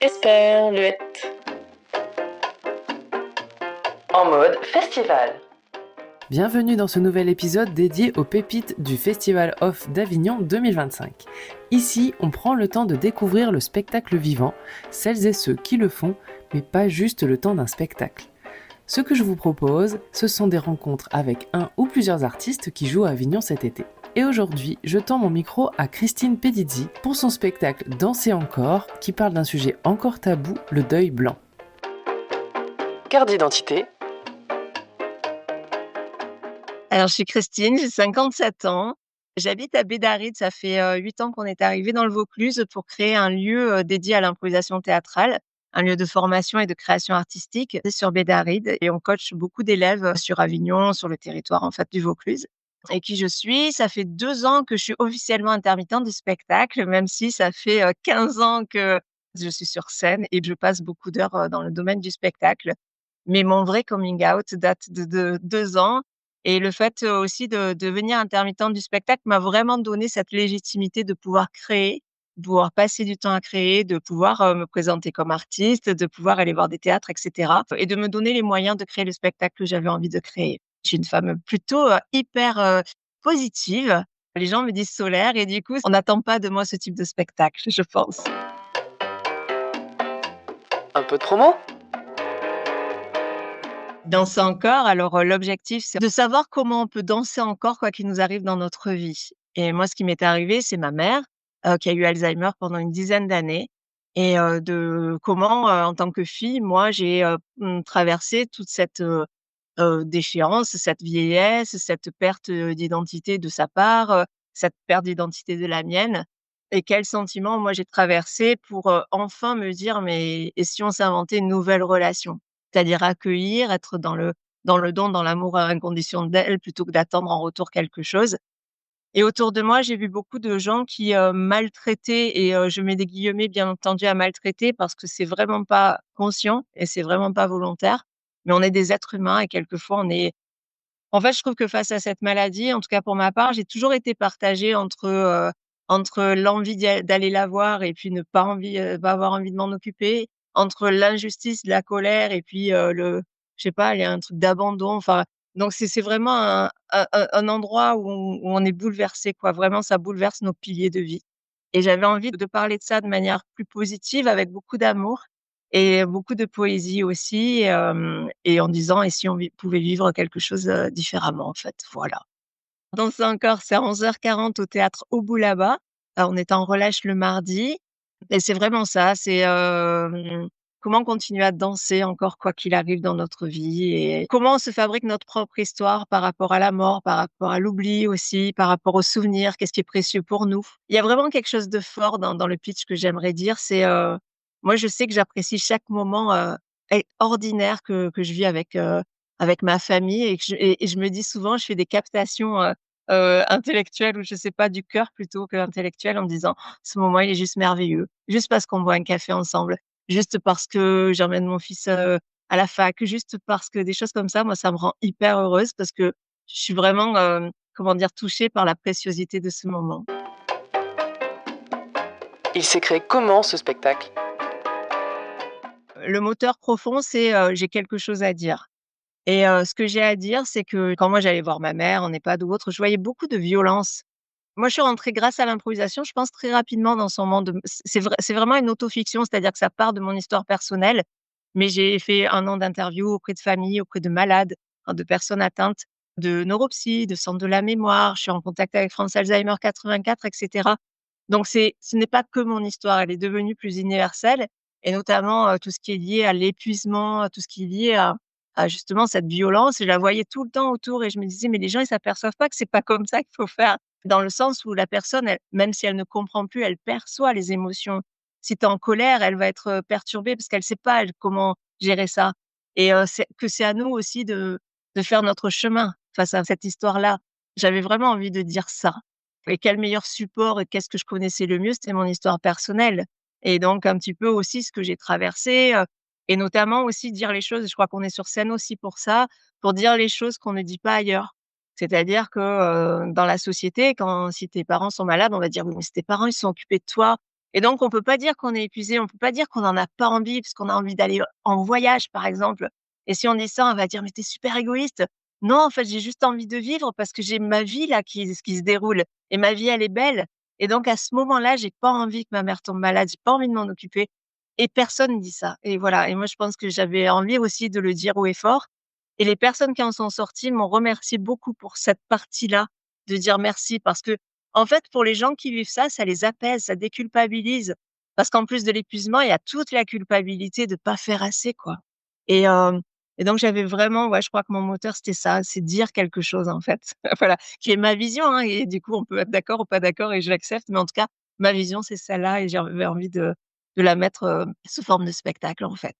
Esperluette. En mode festival. Bienvenue dans ce nouvel épisode dédié aux pépites du Festival Off d'Avignon 2025. Ici, on prend le temps de découvrir le spectacle vivant, celles et ceux qui le font, mais pas juste le temps d'un spectacle. Ce que je vous propose, ce sont des rencontres avec un ou plusieurs artistes qui jouent à Avignon cet été. Et aujourd'hui, je tends mon micro à Christine Pedizzi pour son spectacle Danser encore, qui parle d'un sujet encore tabou, le deuil blanc. Carte d'identité. Alors, je suis Christine, j'ai 57 ans. J'habite à Bédaride, ça fait 8 ans qu'on est arrivé dans le Vaucluse pour créer un lieu dédié à l'improvisation théâtrale, un lieu de formation et de création artistique sur Bédaride. Et on coach beaucoup d'élèves sur Avignon, sur le territoire en fait du Vaucluse. Et qui je suis, ça fait 2 ans que je suis officiellement intermittente du spectacle, même si ça fait 15 ans que je suis sur scène et que je passe beaucoup d'heures dans le domaine du spectacle. Mais mon vrai coming out date de 2 ans. Et le fait, aussi de devenir intermittente du spectacle m'a vraiment donné cette légitimité de pouvoir créer, de pouvoir passer du temps à créer, de pouvoir, me présenter comme artiste, de pouvoir aller voir des théâtres et cetera et de me donner les moyens de créer le spectacle que j'avais envie de créer. Je suis une femme plutôt, hyper, positive. Les gens me disent solaire et du coup, on n'attend pas de moi ce type de spectacle, je pense. Un peu de promo. Danser encore, alors, l'objectif, c'est de savoir comment on peut danser encore quoi qu'il nous arrive dans notre vie. Et moi, ce qui m'est arrivé, c'est ma mère, qui a eu Alzheimer pendant une dizaine d'années et de comment, en tant que fille, moi, j'ai, traversé toute cette, déchéance, cette vieillesse, cette perte, d'identité de sa part, cette perte d'identité de la mienne et quels sentiments moi j'ai traversé pour, enfin me dire: «Mais et si on s'inventait une nouvelle relation?» C'est-à-dire accueillir, être dans le don, dans l'amour, inconditionnel d'elle plutôt que d'attendre en retour quelque chose. Et autour de moi, j'ai vu beaucoup de gens qui, maltraitaient et je mets des guillemets bien entendu à maltraiter parce que c'est vraiment pas conscient et c'est vraiment pas volontaire. Mais on est des êtres humains et quelquefois on est en fait, je trouve que face à cette maladie, en tout cas pour ma part, j'ai toujours été partagée entre l'envie d'aller la voir et puis ne pas avoir envie de m'en occuper, entre l'injustice, la colère et puis, je sais pas, il y a un truc d'abandon, enfin, donc c'est vraiment un endroit où on est bouleversé, quoi. Vraiment, ça bouleverse nos piliers de vie et j'avais envie de parler de ça de manière plus positive avec beaucoup d'amour et beaucoup de poésie aussi, et en disant: «Et si on pouvait vivre quelque chose, différemment?» en fait, voilà. Danser encore, c'est à 11h40 au théâtre Au Bout-là-Bas. On est en relâche le mardi et c'est vraiment ça, c'est, comment continuer à danser encore quoi qu'il arrive dans notre vie et comment on se fabrique notre propre histoire par rapport à la mort, par rapport à l'oubli aussi, par rapport aux souvenirs, qu'est-ce qui est précieux pour nous. Il y a vraiment quelque chose de fort dans le pitch que j'aimerais dire, c'est, moi je sais que j'apprécie chaque moment, ordinaire que je vis avec ma famille et que je me dis souvent, je fais des captations, intellectuelles ou je sais pas, du cœur plutôt qu'intellectuelles en me disant: «Ce moment, il est juste merveilleux, juste parce qu'on boit un café ensemble, juste parce que j'emmène mon fils, à la fac, juste parce que» des choses comme ça, moi, ça me rend hyper heureuse parce que je suis vraiment, comment dire? Touchée par la préciosité de ce moment. Il s'est créé comment ce spectacle? Le moteur profond, c'est, j'ai quelque chose à dire. Et ce que j'ai à dire, c'est que quand moi j'allais voir ma mère en EHPAD ou autre, je voyais beaucoup de violence. Moi, je suis rentrée grâce à l'improvisation, je pense très rapidement dans son monde. C'est vraiment une autofiction, c'est-à-dire que ça part de mon histoire personnelle, mais j'ai fait 1 an d'interviews auprès de familles, auprès de malades, hein, de personnes atteintes de neuropsy, de centre de la mémoire. Je suis en contact avec France Alzheimer 84 et cetera. Donc ce n'est pas que mon histoire, elle est devenue plus universelle et notamment, tout ce qui est lié à l'épuisement, tout ce qui est lié à justement cette violence. Je la voyais tout le temps autour et je me disais: «Mais les gens, ils s'aperçoivent pas que c'est pas comme ça qu'il faut faire». Dans le sens où la personne, elle même si elle ne comprend plus, elle perçoit les émotions. Si tu es en colère, elle va être, perturbée parce qu'elle sait pas, elle, comment gérer ça et c'est à nous aussi de faire notre chemin face à cette histoire-là. J'avais vraiment envie de dire ça et quel meilleur support et qu'est-ce que je connaissais le mieux? C'était mon histoire personnelle et donc un petit peu aussi ce que j'ai traversé, et notamment aussi dire les choses, je crois qu'on est sur scène aussi pour ça, pour dire les choses qu'on ne dit pas ailleurs. C'est-à-dire que, dans la société, si tes parents sont malades, on va dire: «Oui, mais si tes parents, ils se sont occupés de toi Et donc on peut pas dire qu'on est épuisé, on peut pas dire qu'on en a pas envie parce qu'on a envie d'aller en voyage, par exemple. Et si on dit ça, on va dire: «Mais tu es super égoïste». Non, en fait, j'ai juste envie de vivre parce que j'ai ma vie là qui se déroule et ma vie, elle est belle. Et donc à ce moment-là, j'ai pas envie que ma mère tombe malade, j'ai pas envie de m'en occuper et personne dit ça. Et voilà, et moi je pense que j'avais envie aussi de le dire haut et fort, et les personnes qui en sont sorties m'ont remercié beaucoup pour cette partie-là, de dire merci parce que, en fait, pour les gens qui vivent ça, ça les apaise, ça déculpabilise. Parce qu'en plus de l'épuisement, il y a toute la culpabilité de pas faire assez, quoi. Et hem et donc j'avais vraiment, ouais, je crois que mon moteur, c'était ça, c'est dire quelque chose, en fait. Voilà, qui est ma vision, hein, et du coup, on peut être d'accord ou pas d'accord et je l'accepte, mais en tout cas, ma vision, c'est celle-là et j'avais envie de la mettre, sous forme de spectacle, en fait.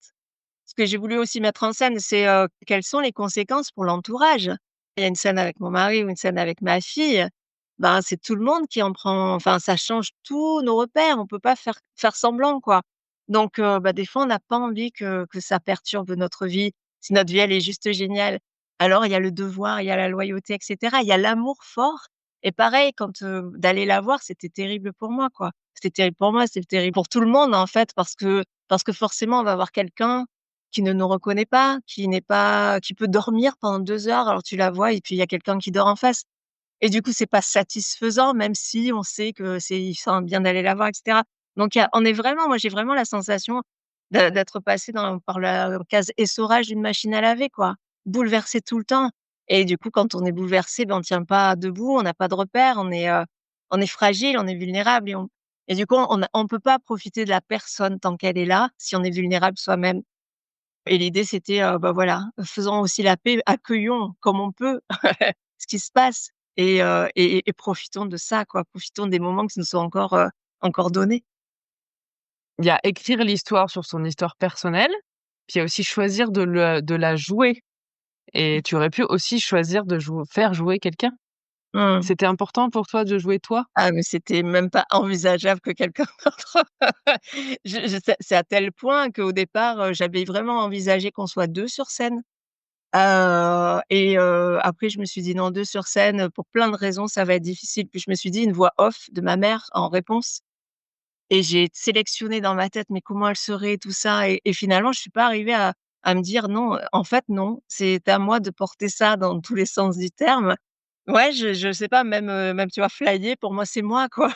Ce que j'ai voulu aussi mettre en scène, c'est, quelles sont les conséquences pour l'entourage? Il y a une scène avec mon mari ou une scène avec ma fille, ben, c'est tout le monde qui en prend, enfin, ça change tous nos repères, on peut pas faire semblant, quoi. Donc bah, des fois, on n'a pas envie que ça perturbe notre vie. Si notre vie, elle est juste géniale. Alors il y a le devoir, il y a la loyauté et cetera. Il y a l'amour fort et pareil quand, d'aller la voir, c'était terrible pour moi, quoi. C'était terrible pour moi, c'était terrible pour tout le monde, en fait, parce que forcément, on va voir quelqu'un qui ne nous reconnaît pas, qui peut dormir pendant 2 heures, alors tu la vois et puis il y a quelqu'un qui dort en face. Et du coup, c'est pas satisfaisant, même si on sait que c'est enfin bien d'aller la voir et cetera. Donc il y a on est vraiment moi, j'ai vraiment la sensation d'être passée par la case essorage d'une machine à laver, quoi. Bouleversée tout le temps. Et du coup, quand on est bouleversé, ben, on tient pas debout, on n'a pas de repères, on est fragile, on est vulnérable et du coup, on peut pas profiter de la personne tant qu'elle est là, si on est vulnérable soi-même. Et l'idée, c'était, bah, voilà, faisons aussi la paix, accueillons comme on peut ce qui se passe et profitons de ça, quoi. Profitons des moments qui nous sont encore donnés. Il y a écrire l'histoire sur son histoire personnelle, puis il y a aussi choisir de la jouer et tu aurais pu aussi choisir de faire jouer quelqu'un. Mmh. C'était important pour toi de jouer toi? Ah mais c'était même pas envisageable que quelqu'un d'autre je c'est à tel point qu'au départ, j'avais vraiment envisagé qu'on soit 2 sur scène, après je me suis dit: «Non, 2 sur scène, pour plein de raisons, ça va être difficile». Puis je me suis dit: «Une voix off de ma mère en réponse». Et j'ai sélectionné dans ma tête, mais comment elle serait, tout ça et finalement, je suis pas arrivée à me dire: «Non, en fait, non, c'est à moi de porter ça dans tous les sens du terme». Ouais, je sais pas, même, tu vois, flyer, pour moi, c'est moi, quoi.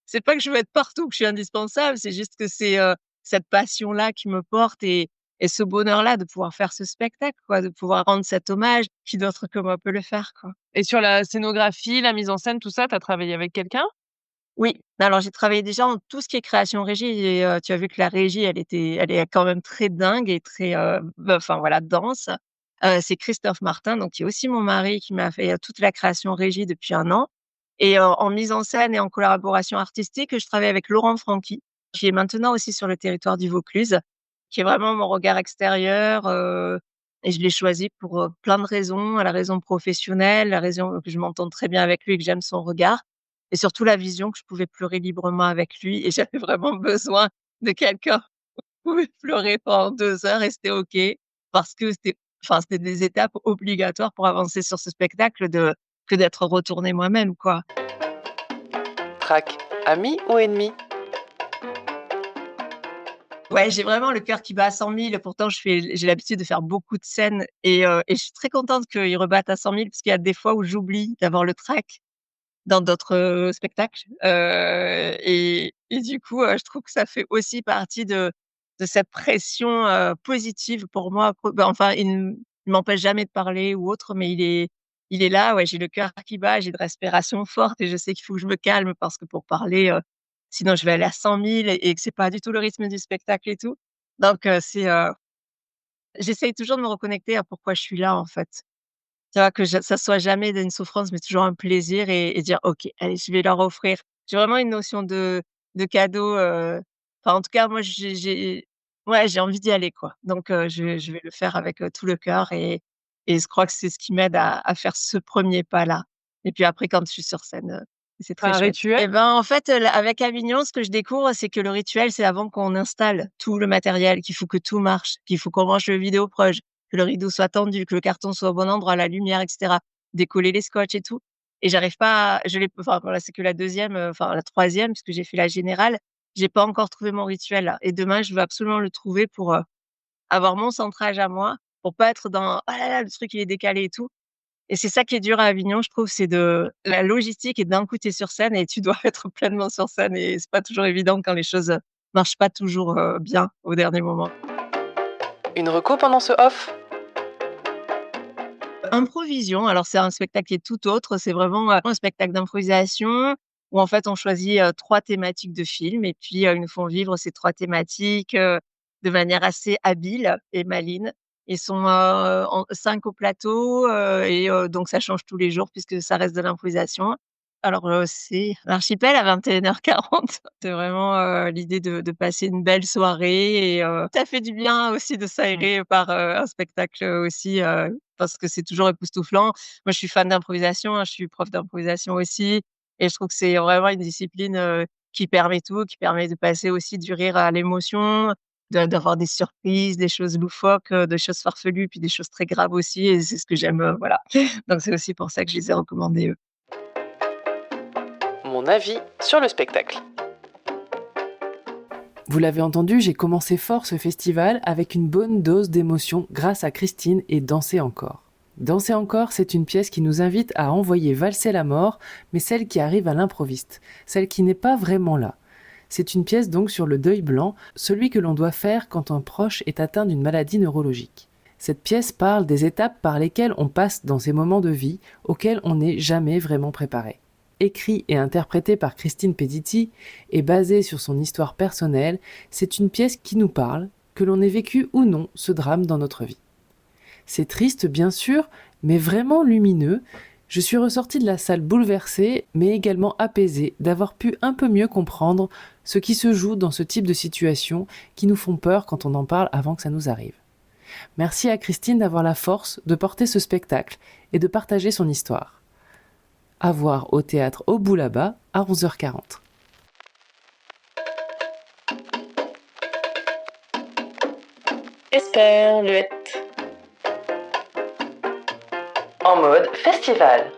C'est pas que je veux être partout, que je suis indispensable, c'est juste que c'est, cette passion-là qui me porte et ce bonheur-là de pouvoir faire ce spectacle, quoi, de pouvoir rendre cet hommage. Qui d'autre que moi peut le faire, quoi? Et sur la scénographie, la mise en scène, tout ça, tu as travaillé avec quelqu'un? Oui, alors j'ai travaillé déjà en tout ce qui est création régie et tu as vu que la régie, elle est quand même très dingue et très, bah, enfin voilà, dense. C'est Christophe Martin, donc qui est aussi mon mari, qui m'a fait, toute la création régie depuis 1 an et en mise en scène et en collaboration artistique, je travaille avec Laurent Franchi, qui est maintenant aussi sur le territoire du Vaucluse, qui est vraiment mon regard extérieur, et je l'ai choisi pour, plein de raisons. La raison professionnelle, la raison que je m'entende très bien avec lui et que j'aime son regard et surtout la vision que je pouvais pleurer librement avec lui et j'avais vraiment besoin de quelqu'un qui pouvait pleurer pendant 2 heures et c'était OK parce que c'était des étapes obligatoires pour avancer sur ce spectacle que d'être retournée moi-même, quoi. Track, ami ou ennemi? Ouais, j'ai vraiment le cœur qui bat à 100 000. Pourtant j'ai l'habitude de faire beaucoup de scènes et je suis très contente qu'il rebatte à 100 000 parce qu'il y a des fois où j'oublie d'avoir le track dans d'autres, spectacles, et du coup, je trouve que ça fait aussi partie de cette pression, positive pour moi. Enfin, il m'empêche jamais de parler ou autre, mais il est là, ouais, j'ai le cœur qui bat, j'ai une respiration forte et je sais qu'il faut que je me calme parce que pour parler, sinon je vais aller à 100 000 et que c'est pas du tout le rythme du spectacle et tout. Donc j'essaye toujours de me reconnecter à pourquoi je suis là, en fait. Tu vois? Que ça soit jamais une souffrance, mais toujours un plaisir et dire: «OK, allez, je vais leur offrir». J'ai vraiment une notion de cadeau, enfin, en tout cas, moi, j'ai ouais, j'ai envie d'y aller, quoi. Donc je vais le faire avec, tout le cœur et je crois que c'est ce qui m'aide à faire ce premier pas-là. Et puis après, quand je suis sur scène, c'est Tu as très un chouette. rituel? Et ben, en fait, avec Avignon, ce que je découvre, c'est que le rituel, c'est avant qu'on installe tout le matériel, qu'il faut que tout marche, qu'il faut qu'on branche le vidéoproche, que le rideau soit tendu, que le carton soit au bon endroit, la lumière et cetera, décoller les scotch et tout et j'arrive pas à je l'ai enfin voilà, c'est que la deuxième, enfin la troisième puisque j'ai fait la générale j'ai pas encore trouvé mon rituel là et demain je veux absolument le trouver pour, avoir mon centrage à moi, pour pas être dans: «Ah là là, le truc il est décalé et tout». Et c'est ça qui est dur à Avignon, je trouve, c'est de la logistique et d'un coup tu es sur scène et tu dois être pleinement sur scène et c'est pas toujours évident quand les choses, marchent pas toujours, bien au dernier moment. Une reco pendant ce off? Improvision, alors c'est un spectacle qui est tout autre, c'est vraiment, un spectacle d'improvisation où en fait on choisit, 3 thématiques de films et puis, ils nous font vivre ces 3 thématiques, de manière assez habile et maligne. Ils sont, en 5 au plateau, donc ça change tous les jours puisque ça reste de l'improvisation. Alors, c'est l'archipel à 21:40. C'est vraiment, l'idée de passer une belle soirée et ça fait du bien aussi de s'aérer par, un spectacle, aussi, parce que c'est toujours époustouflant. Moi, je suis fan d'improvisation, hein, je suis prof d'improvisation aussi et je trouve que c'est vraiment une discipline, qui permet tout, qui permet de passer aussi du rire à l'émotion, d'avoir des surprises, des choses loufoques, des choses farfelues, puis des choses très graves aussi et c'est ce que j'aime, voilà. Donc c'est aussi pour ça que je les ai recommandés, eux. Mon avis sur le spectacle. Vous l'avez entendu, j'ai commencé fort ce festival avec une bonne dose d'émotion grâce à Christine et Danser encore. Danser encore, c'est une pièce qui nous invite à envoyer valser la mort, mais celle qui arrive à l'improviste, celle qui n'est pas vraiment là. C'est une pièce donc sur le deuil blanc, celui que l'on doit faire quand un proche est atteint d'une maladie neurologique. Cette pièce parle des étapes par lesquelles on passe dans ces moments de vie auxquels on n'est jamais vraiment préparé. Écrit et interprété par Christine Pediti et basée sur son histoire personnelle, c'est une pièce qui nous parle, que l'on ait vécu ou non ce drame dans notre vie. C'est triste bien sûr, mais vraiment lumineux. Je suis ressortie de la salle bouleversée, mais également apaisée d'avoir pu un peu mieux comprendre ce qui se joue dans ce type de situation qui nous font peur quand on en parle avant que ça nous arrive. Merci à Christine d'avoir la force de porter ce spectacle et de partager son histoire. À voir au théâtre Au Bout là-bas à 11h40. Esperluette. En mode festival.